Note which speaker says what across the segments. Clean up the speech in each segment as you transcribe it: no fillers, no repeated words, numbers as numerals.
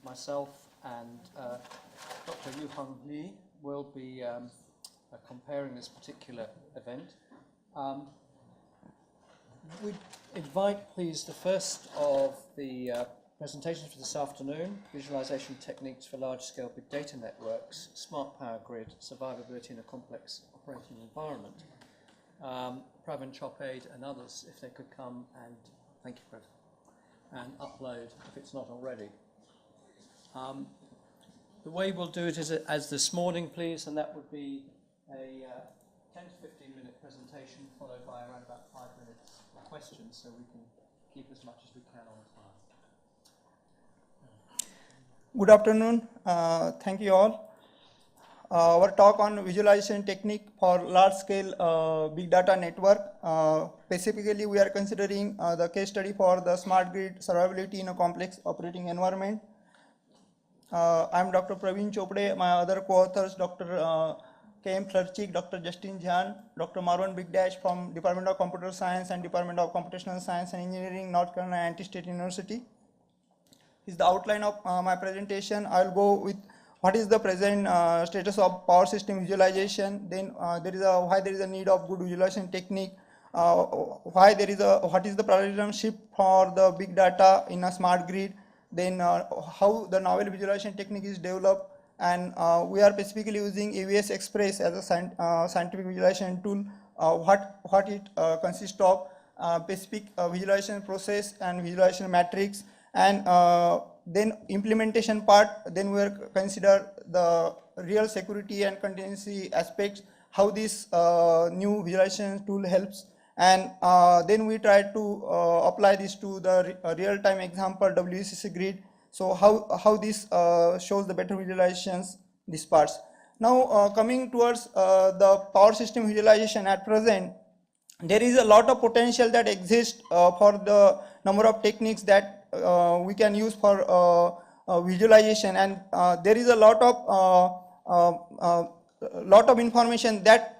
Speaker 1: myself and Dr. Yuhong Li will be comparing this particular event. We invite, please, the first of the presentations for this afternoon, Visualization Techniques for Large-Scale Big Data Networks, Smart Power Grid, Survivability in a Complex Operating Environment. Pravin Chopaid and others, if they could come and, thank you, Prav, and upload if it's not already. The way we'll do it is as this morning, please, and that would be a 10 to 15 minute presentation followed by around about 5 minutes of questions, so we can keep as much as we can on time.
Speaker 2: Good afternoon. Thank you all. Our talk on visualization technique for large-scale big data network. Specifically, we are considering the case study for the smart grid survivability in a complex operating environment. I'm Dr. Pravin Chopade. My other co-authors, Dr. K.M. Klarchik, Dr. Justin Jhan, Dr. Marwan Bigdash from Department of Computer Science and Department of Computational Science and Engineering, North Carolina Anti-State University. This is the outline of my presentation. I'll go with what is the present status of power system visualization, then why there is a need of good visualization technique, what is the paradigm shift for the big data in a smart grid, then how the novel visualization technique is developed, and we are specifically using AVS Express as a scientific visualization tool, what it consists of, specific visualization process and visualization matrix, and then implementation part, then we will consider the real security and contingency aspects, how this new visualization tool helps, and then we try to apply this to the real-time example WCC grid. So how this shows the better visualizations, these parts. Now coming towards the power system visualization at present, there is a lot of potential that exists for the number of techniques that we can use for visualization, and there is a lot of information that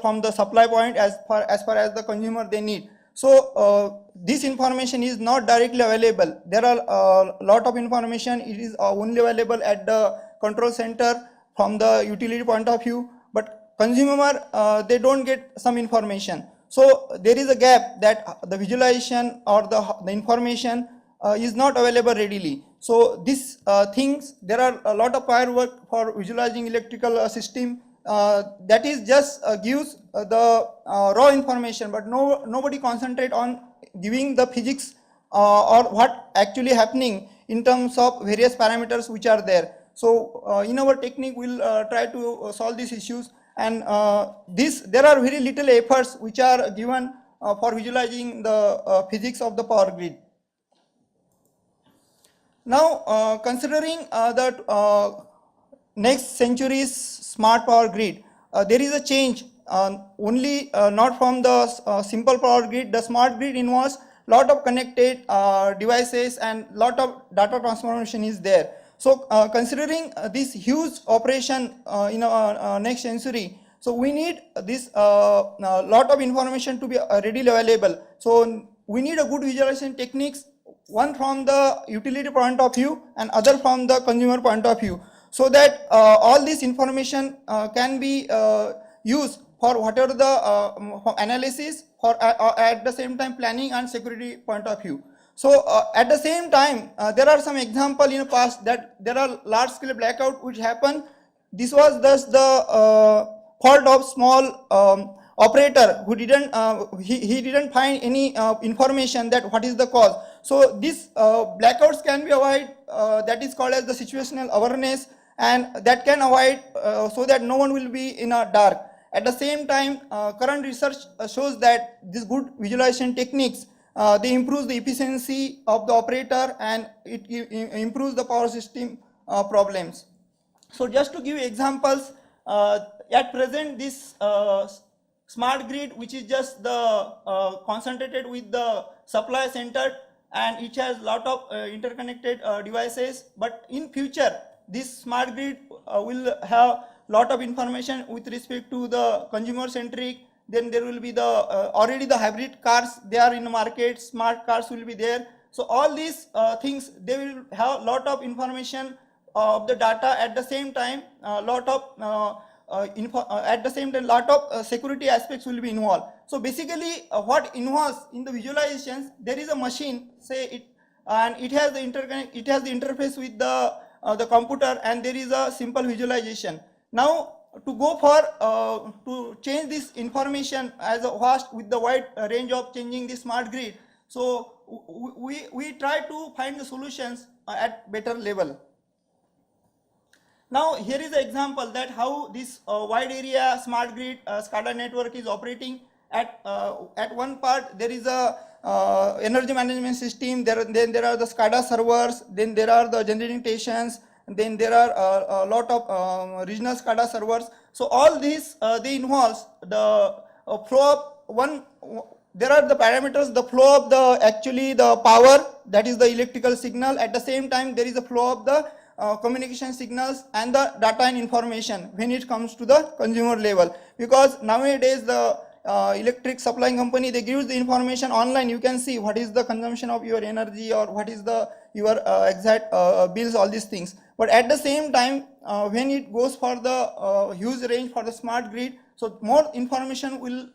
Speaker 2: from the supply point as far as the consumer they need. So this information is not directly available. There are a lot of information. It is only available at the control center from the utility point of view, but consumer they don't get some information. So there is a gap that the visualization or the information is not available readily. So these things, there are a lot of prior work for visualizing electrical system that is just gives the raw information, but nobody concentrate on giving the physics or what actually happening in terms of various parameters which are there. So in our technique, we'll try to solve these issues, and there are very little efforts which are given for visualizing the physics of the power grid. Now considering the next century's smart power grid, there is a change only not from the simple power grid. The smart grid involves lot of connected devices and lot of data transformation is there. So considering this huge operation in next century, so we need this lot of information to be readily available. So we need a good visualization techniques, one from the utility point of view and other from the consumer point of view, so that all this information can be used for whatever the analysis, for at the same time planning and security point of view. So at the same time, there are some example in the past that there are large scale blackout which happen. This was thus the fault of small operator who didn't he didn't find any information that what is the cause. So these blackouts can be avoided, that is called as the situational awareness, and that can avoid so that no one will be in a dark. At the same time, current research shows that these good visualization techniques they improve the efficiency of the operator, and it improves the power system problems. So just to give examples, at present this smart grid, which is just the concentrated with the supply center, and it has lot of interconnected devices, but in future this smart grid will have lot of information with respect to the consumer centric. Then there will be the already the hybrid cars, they are in the market, smart cars will be there. So all these things, they will have lot of information of the data. At the same time, lot of at the same time, lot of security aspects will be involved. So basically, what involves in the visualizations, there is a machine, say it, and it has the it has the interface with the computer, and there is a simple visualization. Now, to go for to change this information as a vast with the wide range of changing the smart grid. So we try to find the solutions at better level. Now here is an example that how this wide area smart grid SCADA network is operating. At one part there is a energy management system, then there are the SCADA servers, then there are the generating stations, then there are a lot of regional SCADA servers. So all these they involves the flow of one. There are the parameters, the flow of the actually the power, that is the electrical signal. At the same time there is a flow of the communication signals and the data and information when it comes to the consumer level, because nowadays the electric supplying company, they give the information online. You can see what is the consumption of your energy or what is the your exact bills, all these things. But at the same time, when it goes for the huge range for the smart grid, so more information will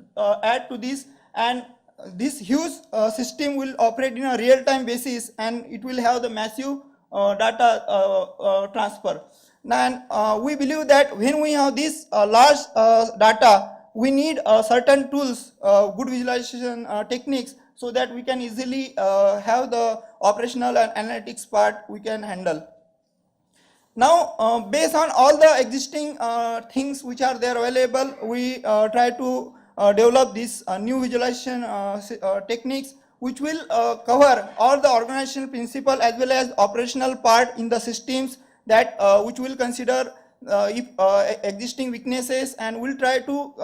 Speaker 2: add to this, and this huge system will operate in a real-time basis, and it will have the massive data transfer. And we believe that when we have this large data, we need certain tools, good visualization techniques, so that we can easily have the operational and analytics part we can handle. Now, based on all the existing things which are there available, we try to develop these new visualization techniques, which will cover all the organizational principle as well as operational part in the systems, that which will consider if existing weaknesses, and will try to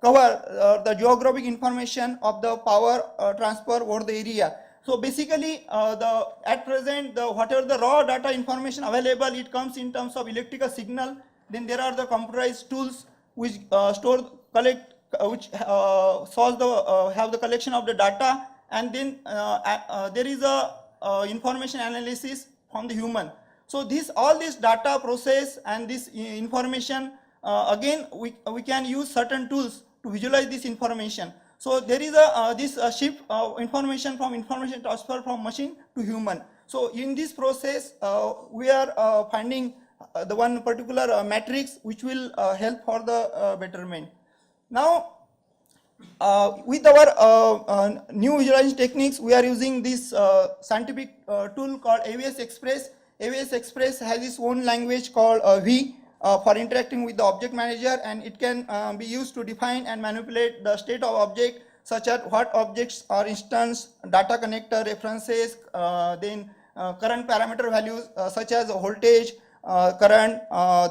Speaker 2: cover the geographic information of the power transfer over the area. So basically, at present, whatever the raw data information available, it comes in terms of electrical signal. Then there are the computerized tools which collect, which have the collection of the data, and then there is a information analysis from the human. So all this data process and this information, again we can use certain tools to visualize this information. So there is this shift information transfer from machine to human. So in this process, we are finding the one particular matrix which will help for the betterment. Now, with our new visualization techniques, we are using this scientific tool called AVS Express. AVS Express has its own language called V for interacting with the object manager, and it can be used to define and manipulate the state of object, such as what objects are instance, data connector references, then current parameter values such as voltage, current,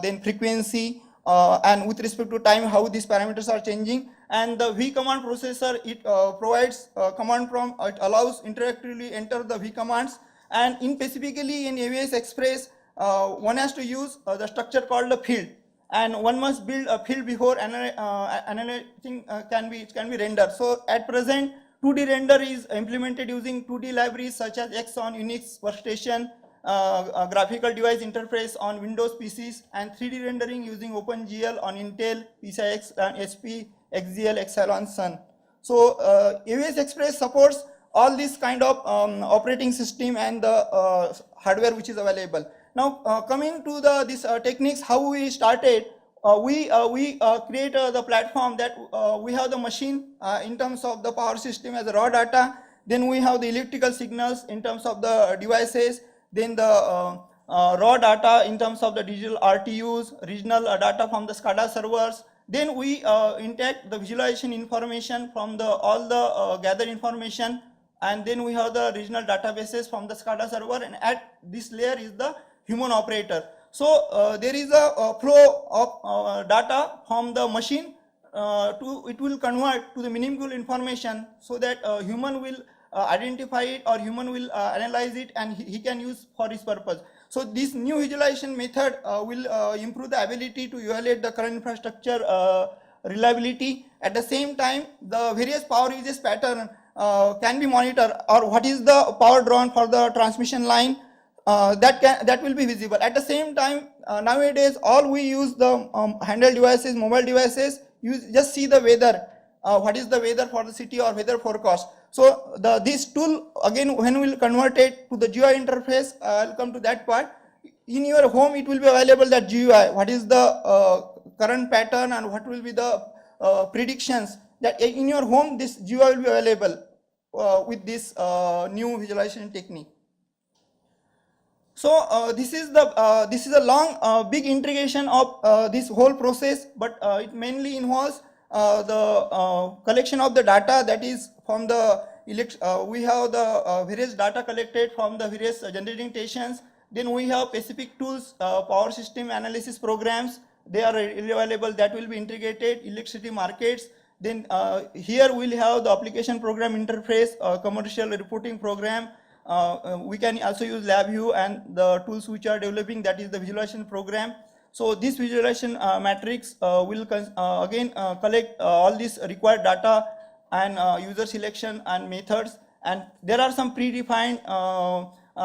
Speaker 2: then frequency, and with respect to time, how these parameters are changing. And the V command processor, it provides command prompt, it allows interactively enter the V commands. And specifically in AVS Express, one has to use the structure called the field, and one must build a field before anything can be rendered. So at present, 2D render is implemented using 2D libraries such as X on Unix workstation, graphical device interface on Windows PCs, and 3D rendering using OpenGL on Intel, PCIX, and SP, XGL, Excelon, Sun. So AVS Express supports all this kind of operating system and the hardware which is available. Now coming to this techniques, how we started, we create the platform that we have the machine in terms of the power system as raw data, then we have the electrical signals in terms of the devices, then the raw data in terms of the digital RTUs, regional data from the SCADA servers. Then we intake the visualization information from all the gathered information, and then we have the regional databases from the SCADA server, and at this layer is the human operator. So there is a flow of data from the machine it will convert to the meaningful information, so that human will identify it, or human will analyze it, and he can use for his purpose. So this new visualization method will improve the ability to evaluate the current infrastructure reliability. At the same time, the various power uses pattern can be monitored, or what is the power drawn for the transmission line, that will be visible. At the same time, nowadays all we use the handheld devices, mobile devices, you just see the weather, what is the weather for the city or weather forecast. So this tool again, when we will convert it to the GUI interface, I'll come to that part. In your home it will be available, that GUI, what is the current pattern and what will be the predictions, that in your home this GUI will be available with this new visualization technique. So this is a long big integration of this whole process, but it mainly involves the collection of the data, that is from the we have the various data collected from the various generating stations. Then we have specific tools, power system analysis programs, they are available, that will be integrated, electricity markets. Then here we'll have the application program interface, commercial reporting program. We can also use LabVIEW and the tools which are developing, that is the visualization program. So this visualization matrix will again collect all this required data and user selection and methods, and there are some predefined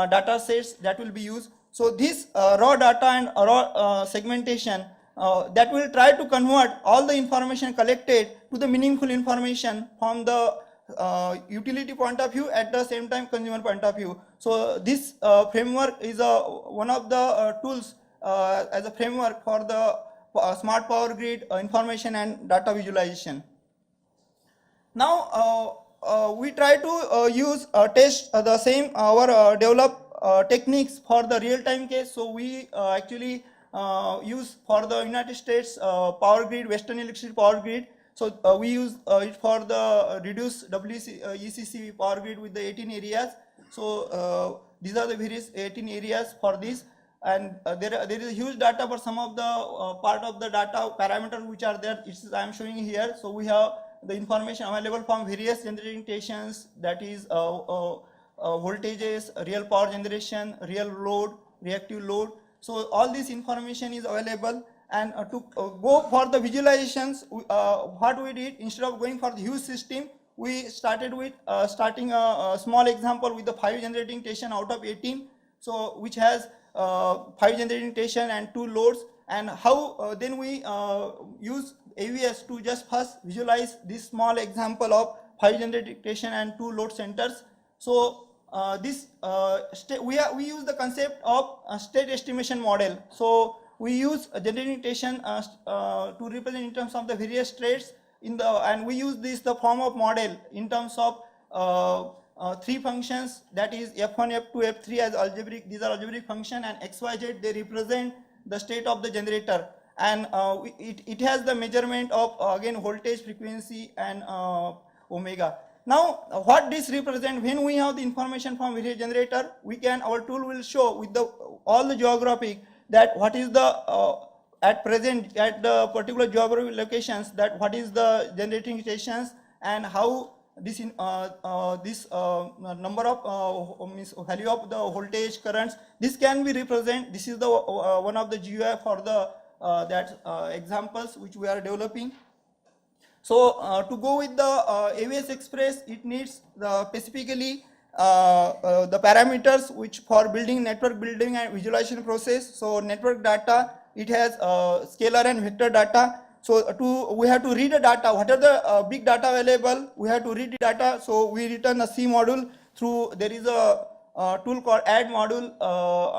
Speaker 2: data sets that will be used. So this raw data and raw segmentation, that will try to convert all the information collected to the meaningful information from the utility point of view, at the same time consumer point of view. So this framework is one of the tools as a framework for the smart power grid information and data visualization. Now we try to use test the same our develop techniques for the real-time case. So we actually use for the United States power grid, Western Electricity Power Grid. So we use it for the reduced ECC power grid with the 18 areas. So these are the various 18 areas for this, and there is a huge data, but some of the part of the data parameters which are there, I am showing here. So we have the information available from various generating stations, that is voltages, real power generation, real load, reactive load. So all this information is available. And to go for the visualizations, what we did, instead of going for the huge system, we started with starting a small example with the 5 generating station out of 18, so which has 5 generating station and 2 loads, and how then we use AVS to just first visualize this small example of 5 generating station and 2 load centers. So this we use the concept of a state estimation model. So we use a generating station to represent in terms of the various states in the, and we use this the form of model in terms of 3 functions, that is F1, F2, F3 as algebraic. These are algebraic function, and XYZ, they represent the state of the generator, and it has the measurement of again voltage, frequency, and omega. Now what this represent, when we have the information from various generator, we can, our tool will show with the all the geographic, that what is the at present at the particular geographic locations, that what is the generating stations, and how this number of means value of the voltage, currents, this can be represent. This is the one of the GUI for the examples which we are developing. So to go with the AVS Express, it needs the specifically the parameters which for building network building and visualization process. So network data, it has scalar and vector data. So we have to read the data. What are the big data available? We have to read the data. So we return a C module through, there is a tool called add module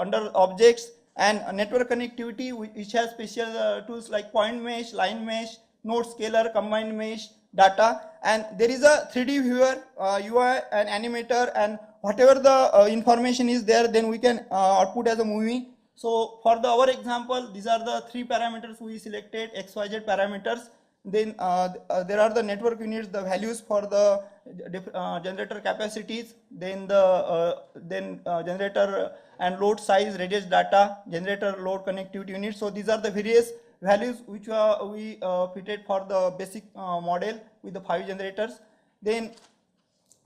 Speaker 2: under objects, and network connectivity which has special tools like point mesh, line mesh, node scalar, combined mesh data, and there is a 3D viewer, UI and animator, and whatever the information is there, then we can output as a movie. So for our example, these are the 3 parameters we selected, XYZ parameters. Then there are the network units, the values for the generator capacities, then the generator and load size, radius data, generator load connectivity units. So these are the various values which we fitted for the basic model with the 5 generators. Then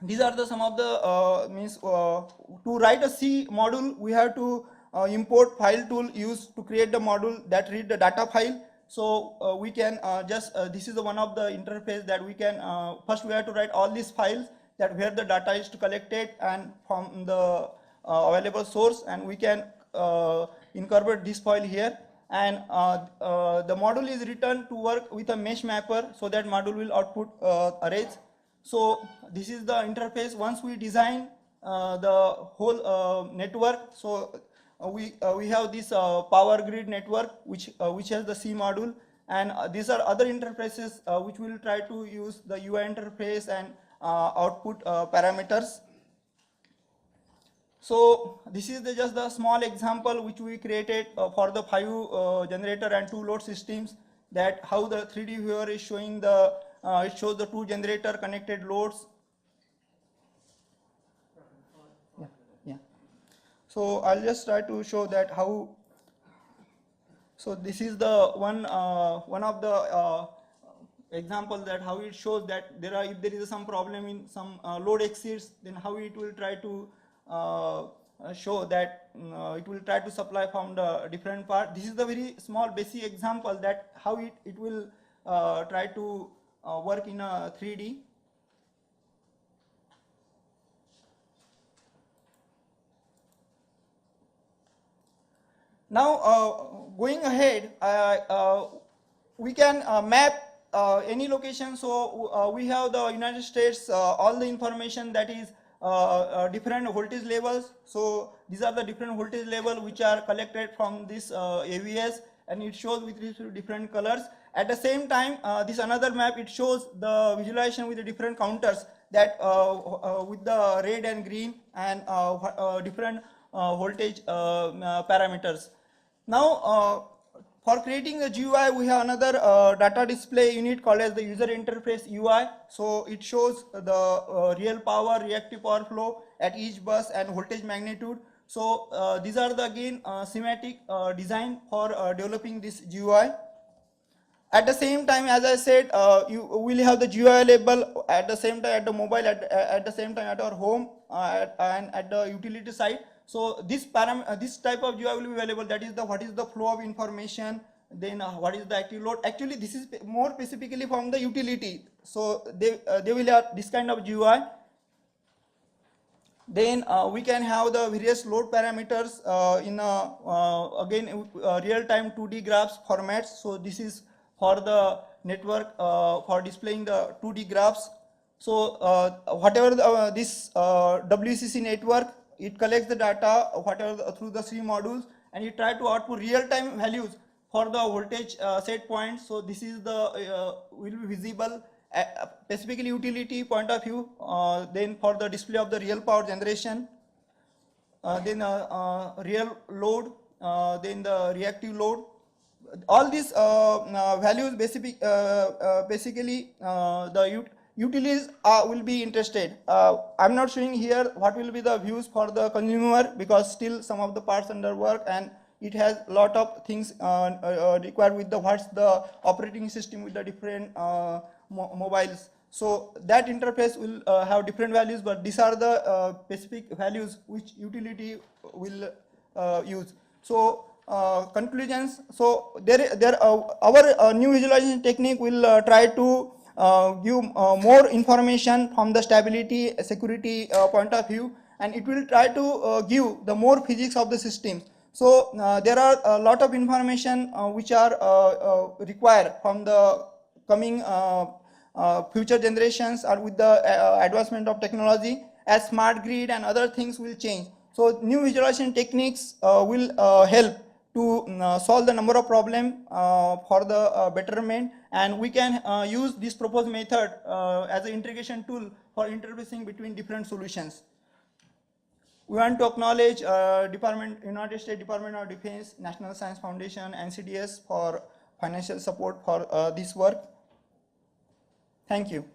Speaker 2: these are the some of the means to write a C module, we have to import file tool used to create the module that read the data file. So we can just this is the one of the interface that we can first we have to write all these files, that where the data is collected and from the available source, and we can incorporate this file here. And the module is written to work with a mesh mapper, so that module will output arrays. So this is the interface. Once we design the whole network, so we have this power grid network which has the C module, and these are other interfaces which will try to use the UI interface and output parameters. So this is just the small example which we created for the 5 generator and 2 load systems, that how the 3D viewer is showing the it shows the 2 generator connected loads. Yeah. So I'll just try to show that how. So this is the one of the example, that how it shows that if there is some problem in some load exceeds, then how it will try to show that it will try to supply from the different part. This is the very small basic example that how it will try to work in a 3D. Now going ahead, we can map any location. So we have the United States, all the information that is different voltage levels. So these are the different voltage level which are collected from this AVS, and it shows with different colors. At the same time, this another map, it shows the visualization with the different counters, that with the red and green and different voltage parameters. Now for creating the GUI, we have another data display unit called as the user interface UI. So it shows the real power, reactive power flow at each bus and voltage magnitude. So these are the again schematic design for developing this GUI. At the same time, as I said, you will have the GUI label at the same time at the mobile, at the same time at our home and at the utility side. So this type of GUI will be available. That is what is the flow of information, then what is the active load. Actually, this is more specifically from the utility. So they will have this kind of GUI. Then we can have the various load parameters in again real-time 2D graphs formats. So this is for the network for displaying the 2D graphs. So whatever this WCC network, it collects the data whatever through the C modules, and it try to output real-time values for the voltage set points. So this is the will be visible specifically utility point of view. Then for the display of the real power generation, then real load, then the reactive load. All these values basically the utilities will be interested. I'm not showing here what will be the views for the consumer, because still some of the parts under work, and it has lot of things required with the what's the operating system with the different mobiles. So that interface will have different values, but these are the specific values which utility will use. So conclusions. So our new visualization technique will try to give more information from the stability, security point of view, and it will try to give the more physics of the system. So there are a lot of information which are required from the coming future generations, or with the advancement of technology, as smart grid and other things will change. So new visualization techniques will help to solve the number of problems for the betterment, and we can use this proposed method as an integration tool for interfacing between different solutions. We want to acknowledge United States Department of Defense, National Science Foundation, NCDS for financial support for this work. Thank you.